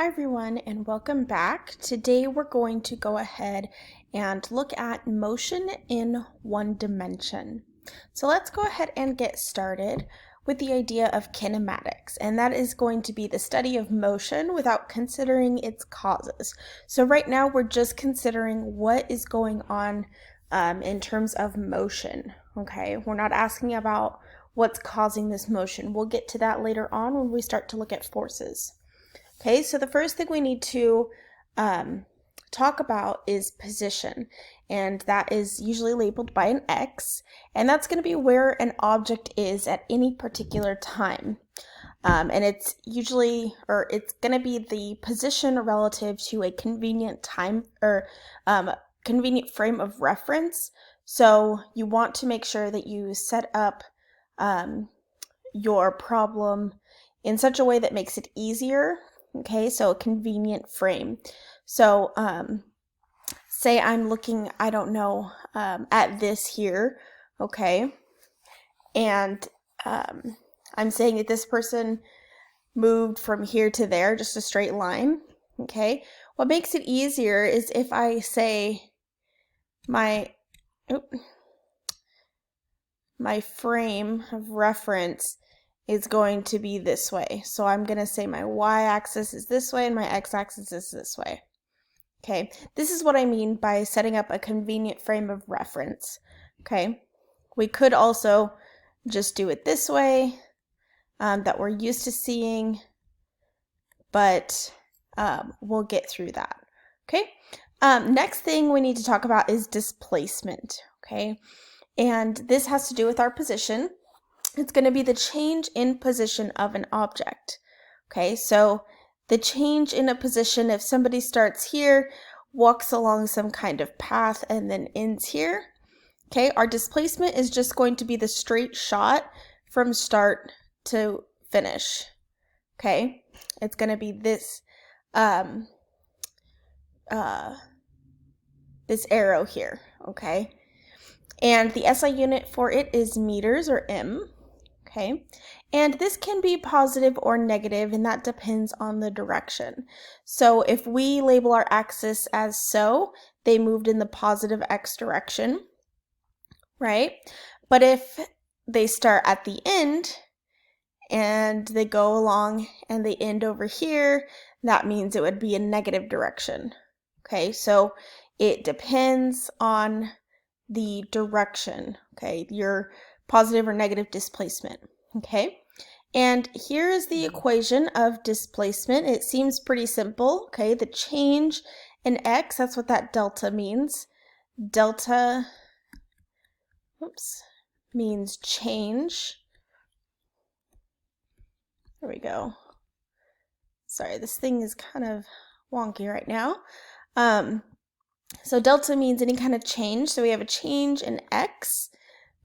Hi everyone and welcome back. Today we're going to go ahead and look at motion in one dimension. So let's go ahead and get started with the idea of kinematics, and that is going to be the study of motion without considering its causes. So right now we're just considering what is going on in terms of motion, okay? We're not asking about what's causing this motion. We'll get to that later on when we start to look at forces. Okay, so the first thing we need to talk about is position, and that is usually labeled by an X, and that's going to be where an object is at any particular time. And it's usually, or it's going to be the position relative to a convenient time or convenient frame of reference. So you want to make sure that you set up your problem in such a way that makes it easier. Okay, so a convenient frame. So say I'm looking, I don't know, at this here, okay, and I'm saying that this person moved from here to there, just a straight line, okay. What makes it easier is if I say my frame of reference is going to be this way. So I'm going to say my y-axis is this way and my x-axis is this way. Okay, this is what I mean by setting up a convenient frame of reference. Okay, we could also just do it this way that we're used to seeing, but we'll get through that. Okay, next thing we need to talk about is displacement. Okay, and this has to do with our position. It's going to be the change in position of an object. Okay, so the change in a position, if somebody starts here, walks along some kind of path, and then ends here, okay, our displacement is just going to be the straight shot from start to finish. Okay, it's going to be this this arrow here, okay, and the SI unit for it is meters, or M. Okay, and this can be positive or negative, and that depends on the direction. So if we label our axis as so, they moved in the positive X direction, right? But if they start at the end and they go along and they end over here, that means it would be a negative direction. Okay, so it depends on the direction, okay, your positive or negative displacement. Okay, and here is the equation of displacement. It seems pretty simple. Okay, the change in X, that's what that delta means. Delta, means change. There we go. Sorry, this thing is kind of wonky right now. So delta means any kind of change. So we have a change in X.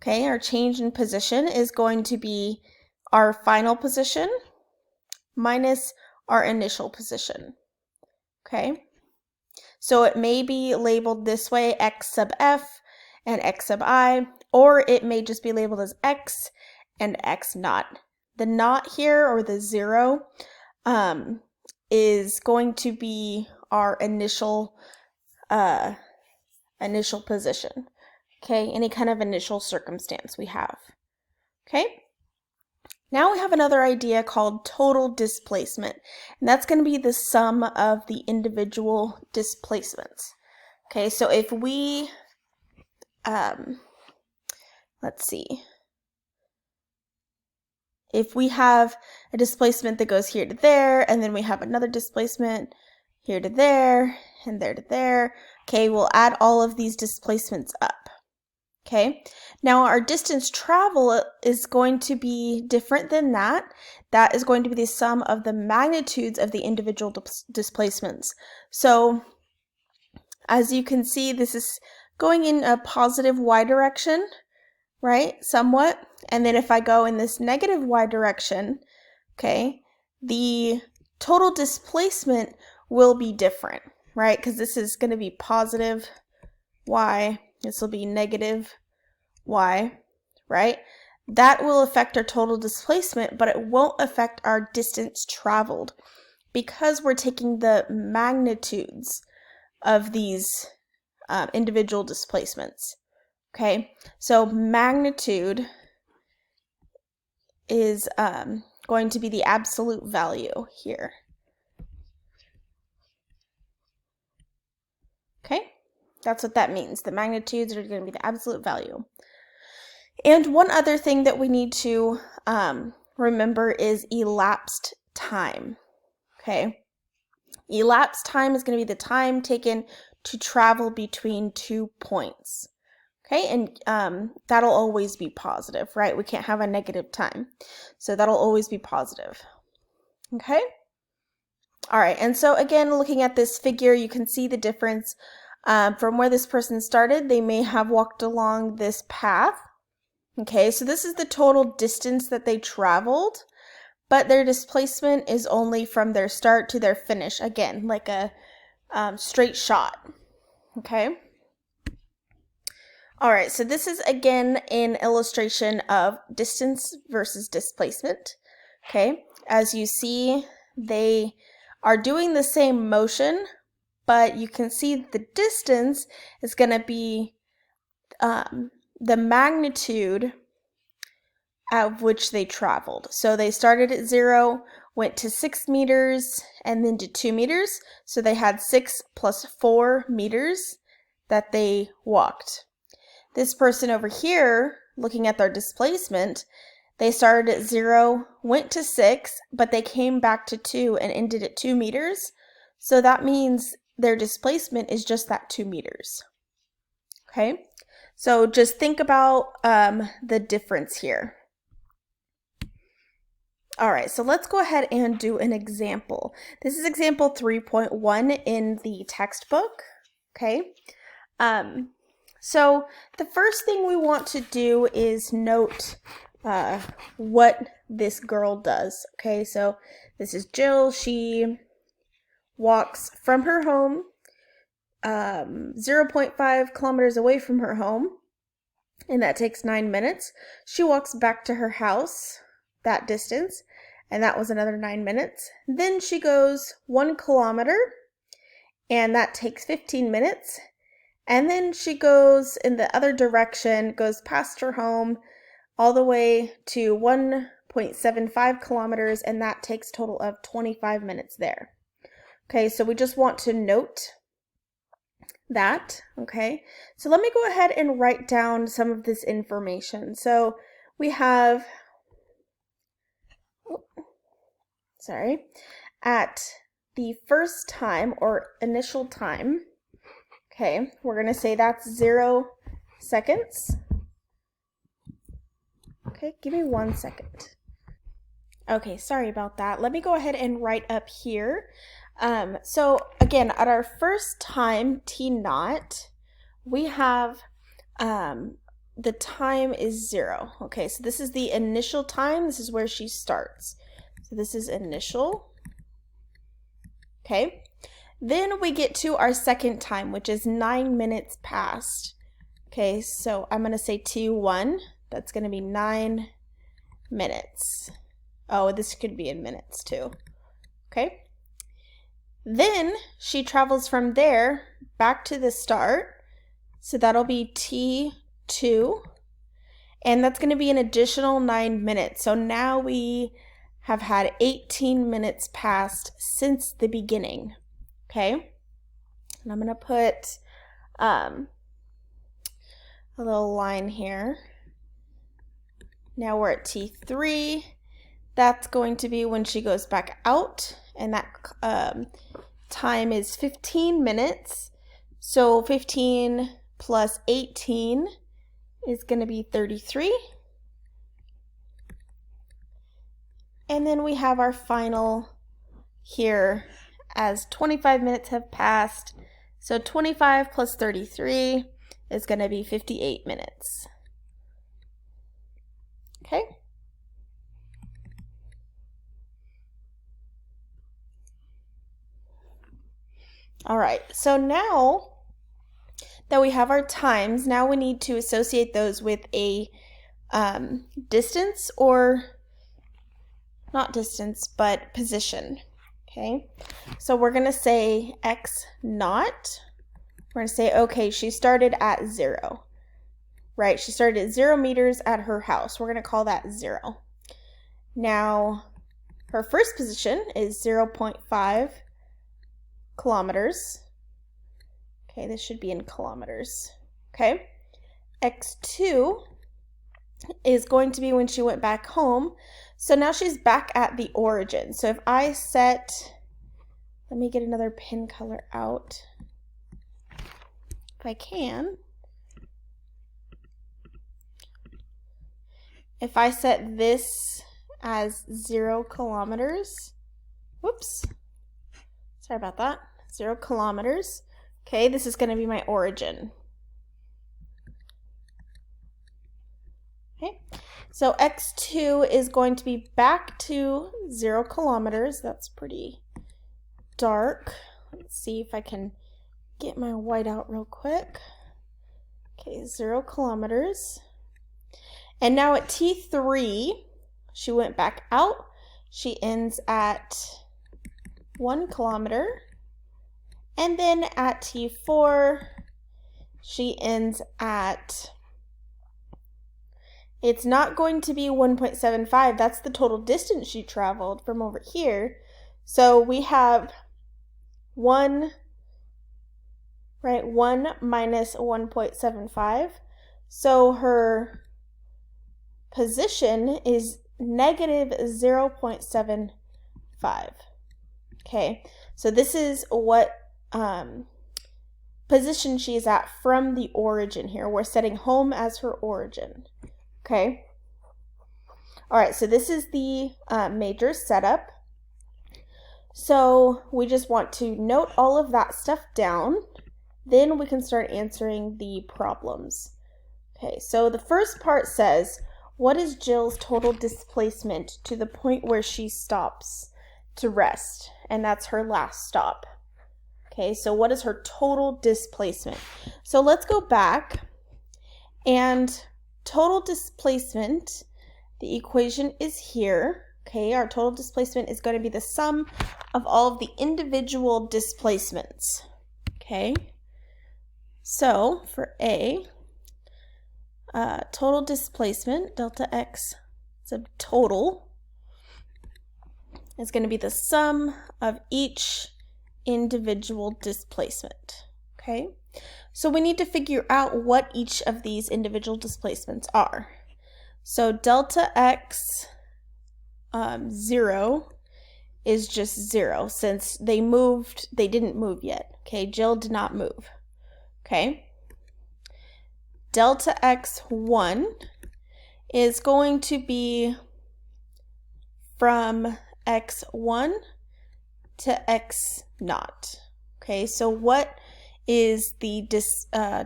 Okay, our change in position is going to be our final position minus our initial position. Okay, so it may be labeled this way, X sub F and X sub I, or it may just be labeled as X and X naught. The naught here, or the 0, is going to be our initial position. Okay, any kind of initial circumstance we have. Okay, now we have another idea called total displacement, and that's going to be the sum of the individual displacements. Okay, so if we, let's see, if we have a displacement that goes here to there, and then we have another displacement here to there, and there to there, okay, we'll add all of these displacements up. Okay, now our distance travel is going to be different than that. That is going to be the sum of the magnitudes of the individual displacements. So as you can see, this is going in a positive y direction, right, somewhat. And then if I go in this negative y direction, okay, the total displacement will be different, right, because this is going to be positive y. This will be negative y, right? That will affect our total displacement, but it won't affect our distance traveled. because we're taking the magnitudes of these individual displacements. Okay, so magnitude is going to be the absolute value here. Okay, that's what that means. The magnitudes are going to be the absolute value. And one other thing that we need to remember is elapsed time. Okay, elapsed time is going to be the time taken to travel between 2 points. Okay, and that'll always be positive, right? We can't have a negative time. So that'll always be positive. Okay? All right, and so again, looking at this figure, you can see the difference from where this person started. They may have walked along this path. Okay, so this is the total distance that they traveled, but their displacement is only from their start to their finish. Again, like a straight shot. Okay? All right, so this is again an illustration of distance versus displacement. Okay, as you see, they are doing the same motion, but you can see the distance is going to be the magnitude at which they traveled. So they started at 0, went to 6 meters, and then to 2 meters. So they had 6 plus 4 meters that they walked. This person over here, looking at their displacement, they started at 0, went to 6, but they came back to 2 and ended at 2 meters. So that means their displacement is just that 2 meters. Okay, so just think about the difference here. All right, so let's go ahead and do an example. This is example 3.1 in the textbook. Okay. So the first thing we want to do is note what this girl does. Okay, so this is Jill. She walks from her home 0.5 kilometers away from her home, and that takes 9 minutes. She walks back to her house that distance, and that was another 9 minutes. Then she goes 1 kilometer, and that takes 15 minutes. And then she goes in the other direction, goes past her home all the way to 1.75 kilometers, and that takes a total of 25 minutes there. Okay, so we just want to note that. Okay, so let me go ahead and write down some of this information. So we have, at the first time or initial time, okay, we're going to say that's 0 seconds. Okay, give me 1 second. Okay, sorry about that. Let me go ahead and write up here. So again, at our first time, T naught, we have the time is 0. Okay, so this is the initial time. This is where she starts. So this is initial. Okay. Then we get to our second time, which is 9 minutes past. Okay, so I'm going to say T1. That's going to be 9 minutes. Oh, this could be in minutes too. Okay. Then she travels from there back to the start. So that'll be T2. And that's going to be an additional 9 minutes. So now we have had 18 minutes passed since the beginning. Okay, and I'm going to put a little line here. Now we're at T3. That's going to be when she goes back out, and that time is 15 minutes. So 15 plus 18 is going to be 33. And then we have our final here as 25 minutes have passed. So 25 plus 33 is going to be 58 minutes. Okay. All right, so now that we have our times, now we need to associate those with a distance, or not distance, but position. Okay, so we're going to say x naught. We're going to say, okay, she started at 0, right? She started at 0 meters at her house. We're going to call that 0. Now, her first position is 0.5 kilometers. Okay, this should be in kilometers. Okay, x2 is going to be when she went back home. So now she's back at the origin. So if I set, let me get another pin color out. If I can. If I set this as 0 kilometers, whoops, sorry about that, 0 kilometers. Okay, this is going to be my origin. Okay, so x2 is going to be back to 0 kilometers. That's pretty dark. Let's see if I can get my white out real quick. Okay, 0 kilometers. And now at T3, she went back out. She ends at 1 kilometer. And then at T4, she ends at, it's not going to be 1.75. That's the total distance she traveled from over here. So we have 1, right? 1 minus 1.75. So her position is negative 0.75. Okay, so this is what position she's at from the origin here. We're setting home as her origin. Okay. All right, so this is the major setup. So we just want to note all of that stuff down. Then we can start answering the problems. Okay, so the first part says, what is Jill's total displacement to the point where she stops to rest? And that's her last stop. Okay, so what is her total displacement? So let's go back, and total displacement, the equation is here. Okay, our total displacement is going to be the sum of all of the individual displacements. Okay, so for A, total displacement, delta x, so total, is going to be the sum of each individual displacement. Okay, so we need to figure out what each of these individual displacements are. So delta x 0 is just 0 since they didn't move yet. Okay, Jill did not move. Okay, delta x1 is going to be from x1 to x naught. Okay, so what is the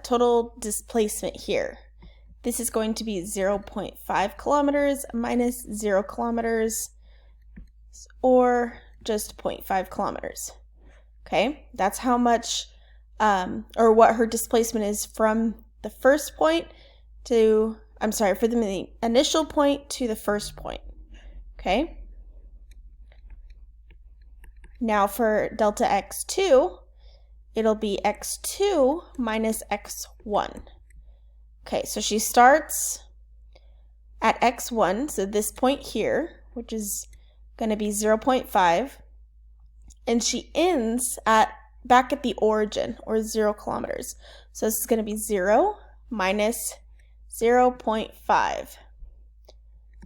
total displacement here? This is going to be 0.5 kilometers minus 0 kilometers, or just 0.5 kilometers. Okay, that's how much, or what her displacement is from the first point to, from the initial point to the first point. Okay. Now for delta x2, it'll be x2 minus x1. Okay, so she starts at x1, so this point here, which is going to be 0.5, and she ends back at the origin, or 0 kilometers. So this is going to be 0 minus 0.5.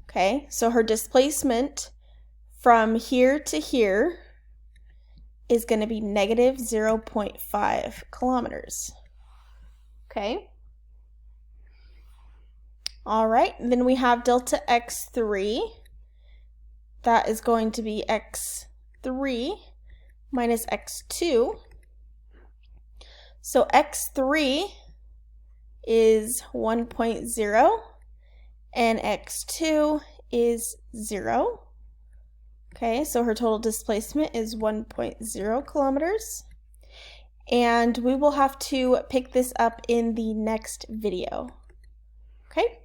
Okay, so her displacement from here to here is going to be negative 0.5 kilometers. Okay. All right, then we have delta x3. That is going to be x3 minus x2. So x3 is 1.0 and x2 is 0. Okay, so her total displacement is 1.0 kilometers. And we will have to pick this up in the next video. Okay.